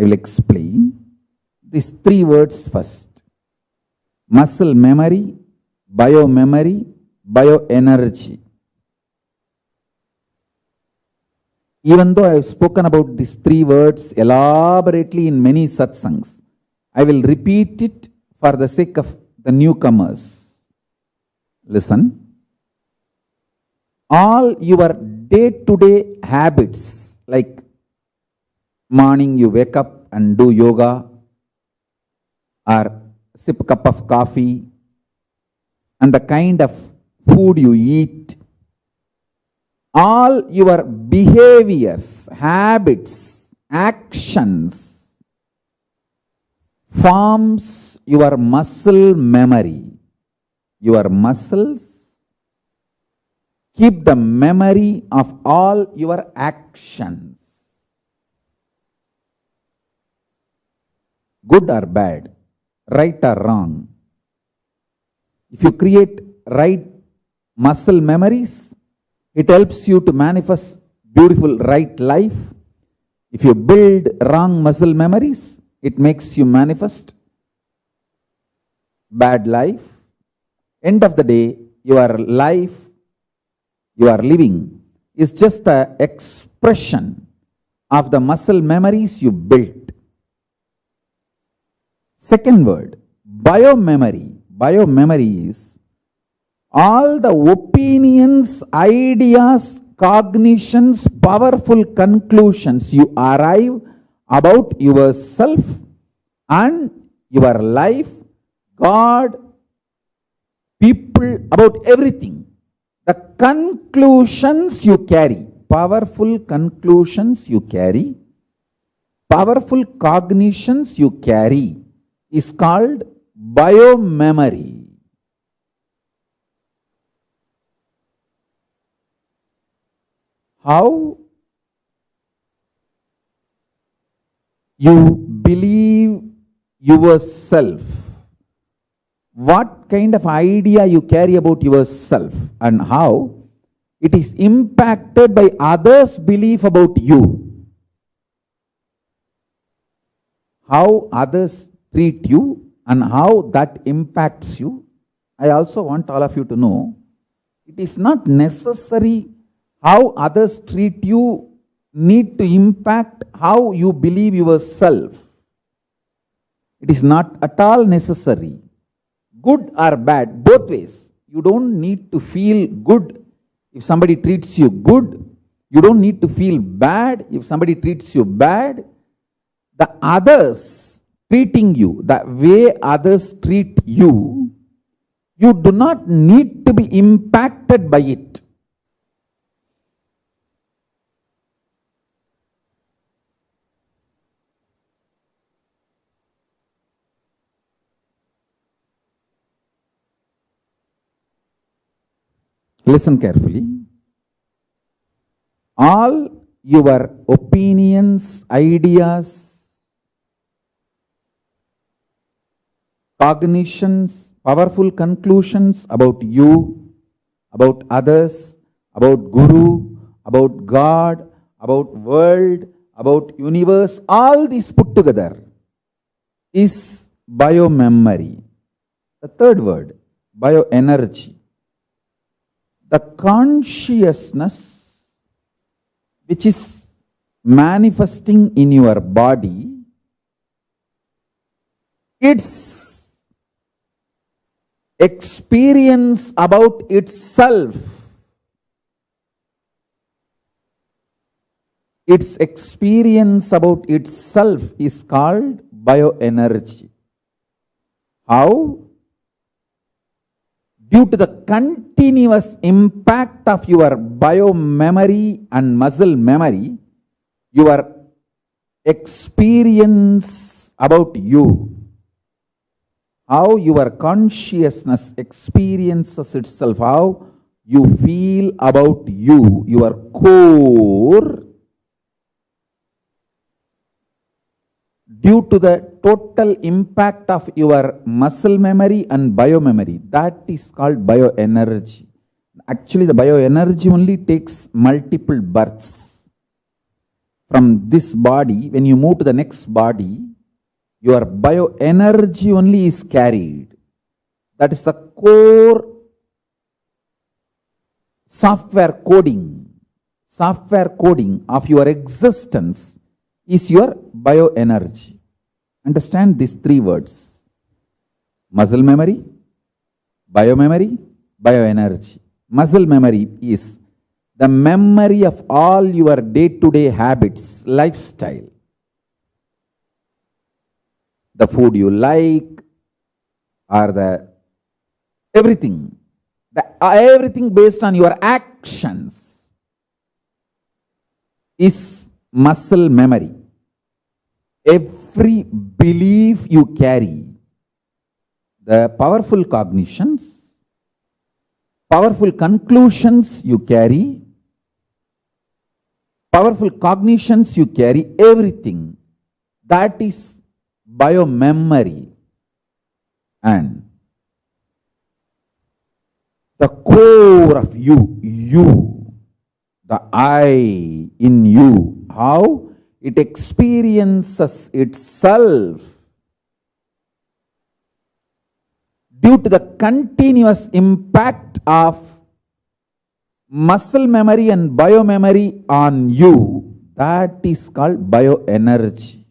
I will explain these three words first. Muscle memory, biomemory, bioenergy. Even though I have spoken about these three words elaborately in many satsangs, I will repeat it for the sake of the newcomers. Listen. All your day-to-day habits, like morning you wake up and do yoga, or sip a cup of coffee, and the kind of food you eat, all your behaviors, habits, actions forms your muscle memory. Your muscles keep the memory of all your actions. Good or bad, right or wrong. If you create right muscle memories, it helps you to manifest beautiful right life. If you build wrong muscle memories, it makes you manifest bad life. End of the day, your life you are living is just an expression of the muscle memories you built. Second word, biomemory. Biomemory is all the opinions, ideas, cognitions, powerful conclusions you arrive about yourself and your life, God, people, about everything. The conclusions you carry, powerful conclusions you carry, powerful cognitions you carry is called biomemory. How you believe yourself, what kind of idea you carry about yourself, and how it is impacted by others' belief about you. How others treat you and how that impacts you. I also want all of you to know, it is not necessary how others treat you need to impact how you believe yourself. It is not at all necessary. Good or bad, both ways. You don't need to feel good if somebody treats you good. You don't need to feel bad if somebody treats you bad. The others treating you, the way others treat you, you do not need to be impacted by it. Listen carefully. All your opinions, ideas, cognitions, powerful conclusions about you, about others, about Guru, about God, about world, about universe, all these put together is biomemory. The third word, bioenergy. The consciousness which is manifesting in your body, its experience about itself, its experience about itself is called bioenergy. How? Due to the continuous impact of your biomemory and muscle memory, your experience about you, how your consciousness experiences itself, how you feel about you, your core, due to the total impact of your muscle memory and biomemory, that is called bioenergy. Actually, the bioenergy only takes multiple births. from this body, when you move to the next body, your bioenergy only is carried. That is the core software coding of your existence is your bioenergy. Understand these three words: muscle memory, biomemory, bioenergy. Muscle memory is the memory of all your day-to-day habits, lifestyle. The food you like, or everything based on your actions is muscle memory. Every belief you carry, the powerful cognitions, powerful conclusions you carry, everything that is biomemory. And the core of you, the I in you, how it experiences itself due to the continuous impact of muscle memory and biomemory on you, that is called bioenergy.